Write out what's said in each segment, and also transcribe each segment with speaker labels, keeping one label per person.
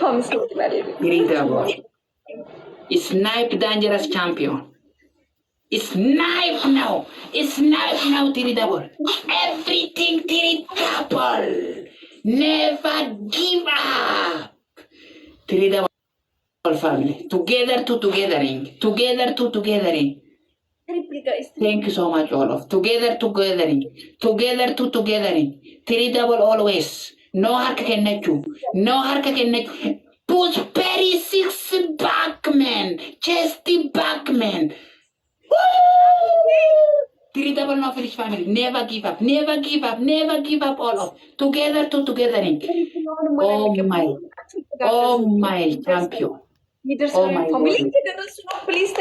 Speaker 1: Three double. Snipe dangerous champion. Snipe now. Snipe now, three double. Everything three double. Never give up. Three double family. Together to togethering. Together to togethering. Thank you so much, all of. Together togethering. Together to togethering. Three double always. No harka kennachu. No harka kennachu. Push Perry 6 backman. Chesty backman. Three double no finish family. Never give up. Never give up. Never give up, all of. Together to togethering. Oh my. Oh my champion. Oh my God.
Speaker 2: Please,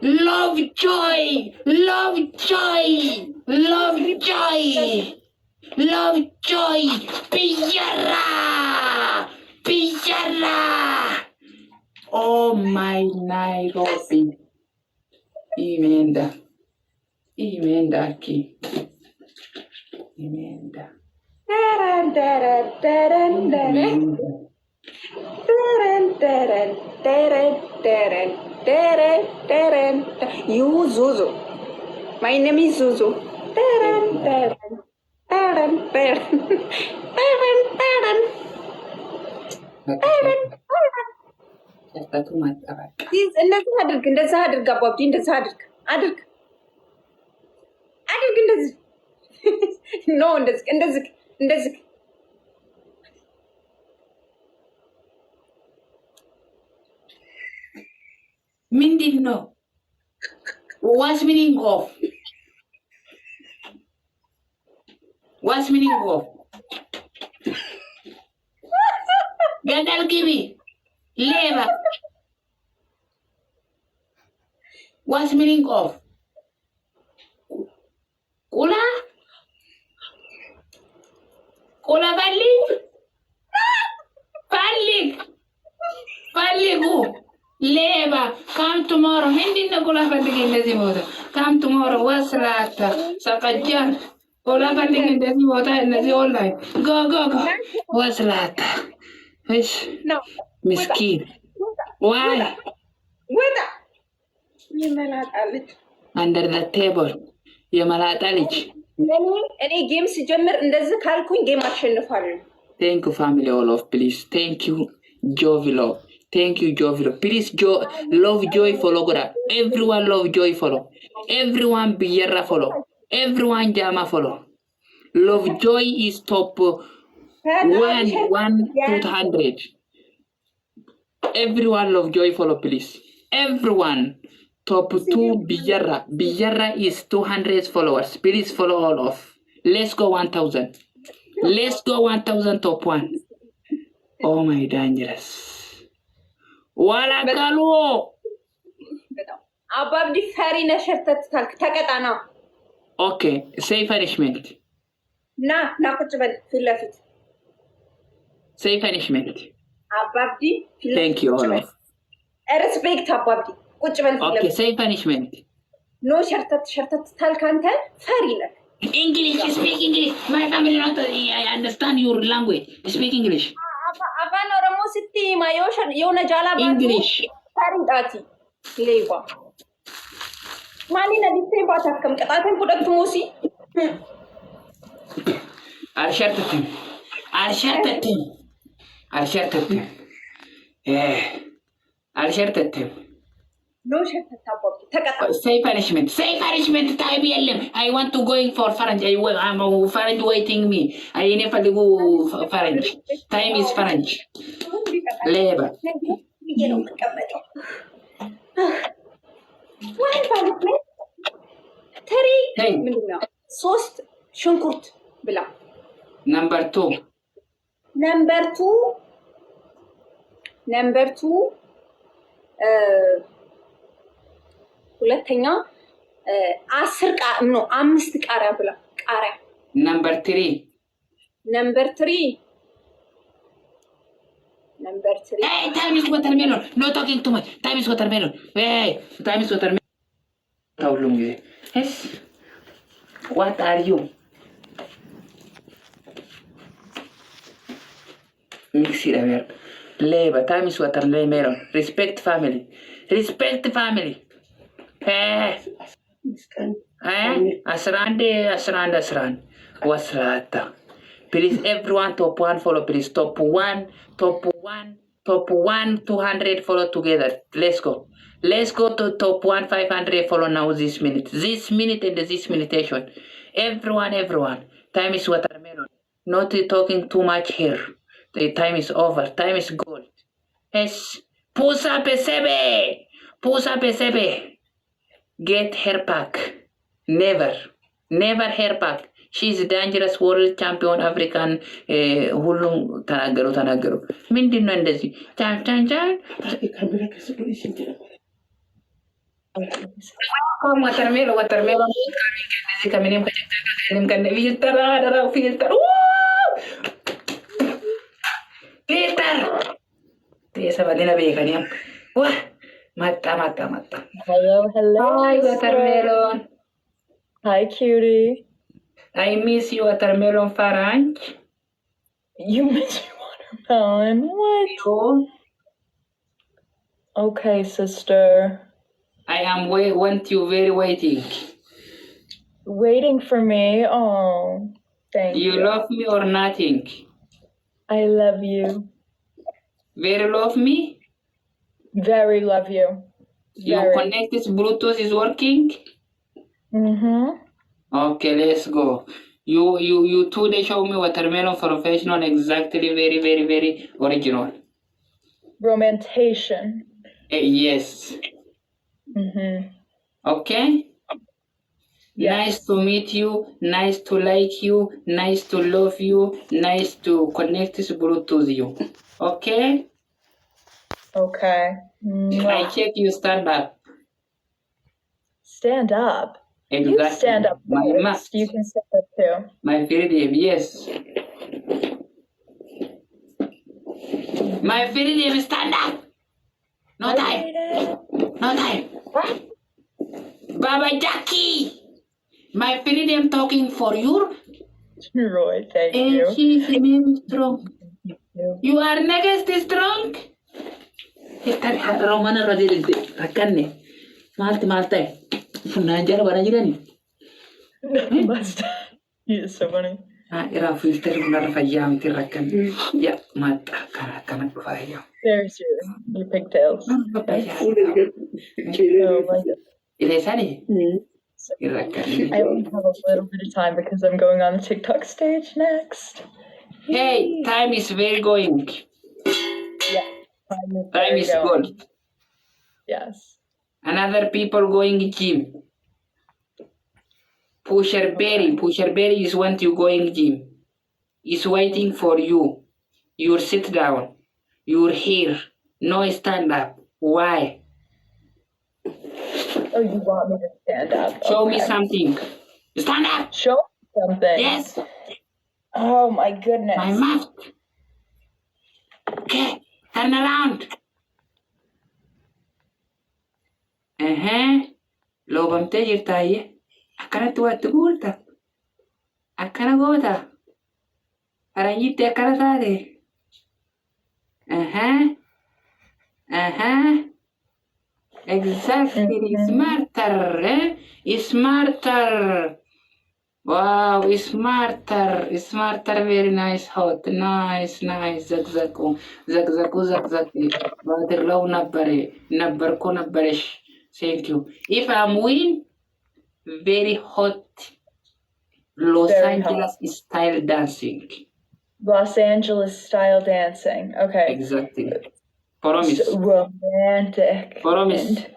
Speaker 1: Love joy. Love joy. Love joy. Love joy. Pijara. Pijara. Oh my Nairobi. Imeenda. Imeenda aki. Imeenda.
Speaker 2: You Zuzu. My name is Zuzu. እንደዚህ አድርግ፣ እንደዚህ አድርግ፣ አባቢ እንደዚህ አድርግ፣ አድርግ፣ አድርግ፣ እንደዚህ ኖ፣ እንደዚህ፣ እንደዚህ፣ እንደዚህ
Speaker 1: ምንድን ነው? What's meaning of? What's meaning of? ገደል ግቢ ሌባ። What's meaning of? ቁላ ቁላ ፈልግ ፈልግ ፈልጉ ሌባ ካም ቱሞሮ ምንድን ነው? ቁላ ፈልግ እንደዚህ ቦታ ካም ቱሞሮ ወስላታ ሰቀጃን ቁላ ፈልግ እንደዚህ ቦታ እነዚህ ኦንላይን ጎ ጎ ጎ ወስላታ እሺ ምስኪን ዋይ
Speaker 2: ወጣ የመላጣ ልጅ
Speaker 1: አንደር ዘ ቴብል የመላጣ ልጅ።
Speaker 2: እኔ ጌም ሲጀምር እንደዚህ ካልኩኝ ጌም አሸንፋለሁ።
Speaker 1: Thank you family all of please. Thank you Jovilo. Thank you Jovilo. Please love joy follow goda. Everyone love joy follow. Everyone Biyera follow. Everyone Jama follow. Love joy is top 100. Everyone love joy follow please. Everyone top 2 Biyera. Biyera is 200 followers. Please follow all of. Let's go 1000. Let's go 1000 top 1. Oh my dangerous. Wala kalu.
Speaker 2: አባብዲ ፈሪ ነሸርተት ካልክ ተቀጣና።
Speaker 1: Okay, say punishment.
Speaker 2: ና ቁጭ በል ፊት ለፊት።
Speaker 1: Say punishment.
Speaker 2: አባብዲ ፊት ለፊት።
Speaker 1: Thank you all of.
Speaker 2: ሬስፔክት አባብዲ ቁጭ በል ፊት ለፊት።
Speaker 1: Okay, say punishment.
Speaker 2: ኖ ሸርተት ካልክ አንተ ፈሪ ነህ።
Speaker 1: English, speak English. My family not I understand your language. Speak English.
Speaker 2: Afaan Oromo sitti yoona jaalaba
Speaker 1: English.
Speaker 2: Faridati. Lewa. Mali na dite batakam kataten product musi.
Speaker 1: Arshartatin. Arshartatin.
Speaker 2: No shartat abab. Takata.
Speaker 1: Say punishment. Say punishment. Time yellem. I want to going for Faranj. I'm Faranj waiting me. I never go Faranj. Time is Faranj. Labor.
Speaker 2: Three.
Speaker 1: Hey.
Speaker 2: Sost shunkurt bila.
Speaker 1: Number 2.
Speaker 2: Number 2. ሁለተኛ 5 ቃሪያ ብላ ቃሪያ።
Speaker 1: Number 3. Hey, time is watermelon. No talking too much. Time is watermelon. Hey, time is watermelon. How long is it? Yes. What are you? Mix Siraver. Labor. Time is watermelon. Respect family. Respect family. Eh. Asrand. Wasrata. Please, everyone, top one follow, please. Top one, 200 follow together. Let's go. Let's go to top one, 500 follow now this minute. This minute and this meditation. Everyone. Time is watermelon. Not talking too much here. The time is over. Time is gold. Yes. Pusa pesebe. Get her back. Never her back. She's a dangerous world champion African ሁሉም ተናገሩ ምንድን ነው እንደዚህ ቻን watermelon እንደዚህ ከምንም ከጨቃቃንም ከነ ፊልተር አደራው ፊልተር የሰባሊና በየቀኒያም ዋ መጣ
Speaker 3: Hello.
Speaker 1: Hi watermelon.
Speaker 3: Hi, cutie.
Speaker 1: I miss you watermelon Faranj.
Speaker 3: You miss your watermelon. What?
Speaker 1: You?
Speaker 3: Okay, sister.
Speaker 1: I am want you very waiting.
Speaker 3: Waiting for me? Oh, thank you.
Speaker 1: You love me or nothing?
Speaker 3: I love you.
Speaker 1: Very love me?
Speaker 3: Very love you.
Speaker 1: You
Speaker 3: Very.
Speaker 1: connect this Bluetooth is working?
Speaker 3: Mm-hmm.
Speaker 1: Okay, let's go. You today show me watermelon professional exactly very original.
Speaker 3: Romantation.
Speaker 1: Yes.
Speaker 3: Mm-hmm.
Speaker 1: Okay?
Speaker 3: Yes.
Speaker 1: Nice to meet you, nice to like you, nice to love you, nice to connect this Bluetooth you. Okay?
Speaker 3: Okay.
Speaker 1: I check you stand up.
Speaker 3: Stand up?
Speaker 1: Exactly.
Speaker 3: You stand up
Speaker 1: My
Speaker 3: first.
Speaker 1: must.
Speaker 3: You can stand up too.
Speaker 1: My freedom, yes. My freedom, stand up. No time.
Speaker 3: What?
Speaker 1: Baba Jackie. My freedom talking for you.
Speaker 3: Roy, thank
Speaker 1: And
Speaker 3: you.
Speaker 1: she's very strong.
Speaker 3: you.
Speaker 1: You are next strong. Romana Radilde. Akane. Malta. Funajara Barajirani.
Speaker 3: Must. You're so funny.
Speaker 1: Era filter una rafayam tirakan. Ya mata kana faya.
Speaker 3: There's your pigtails. Oh my god.
Speaker 1: Ilesani.
Speaker 3: I only have a little bit of time because I'm going on the TikTok stage next.
Speaker 1: Hey, time is very going.
Speaker 3: Yeah.
Speaker 1: Time is good.
Speaker 3: Yes.
Speaker 1: Another people going gym. Pusher Berry is want you going gym. Is waiting for you. You sit down. You're here. No stand up. Why?
Speaker 3: Oh, you want me to stand up?
Speaker 1: Show me
Speaker 3: Okay.
Speaker 1: something. Stand up.
Speaker 3: Show me something.
Speaker 1: Yes.
Speaker 3: Oh my goodness.
Speaker 1: My mouth. Okay. Turn around. Loobamtee jirtaayyee. Akkanatti waatti guurta. Akkana goota. Faranjitti akkana taate. Exactly. Smarter. Smarter. Wow, smarter. Very nice. Hot. Nice. Zagzagu. Batirlaw nabbarko nabbaresh. Thank you. If I'm win, very hot Los
Speaker 3: Very
Speaker 1: Angeles style dancing.
Speaker 3: Los Angeles style dancing. Okay.
Speaker 1: Exactly. Promise.
Speaker 3: So romantic.
Speaker 1: Promise.
Speaker 3: And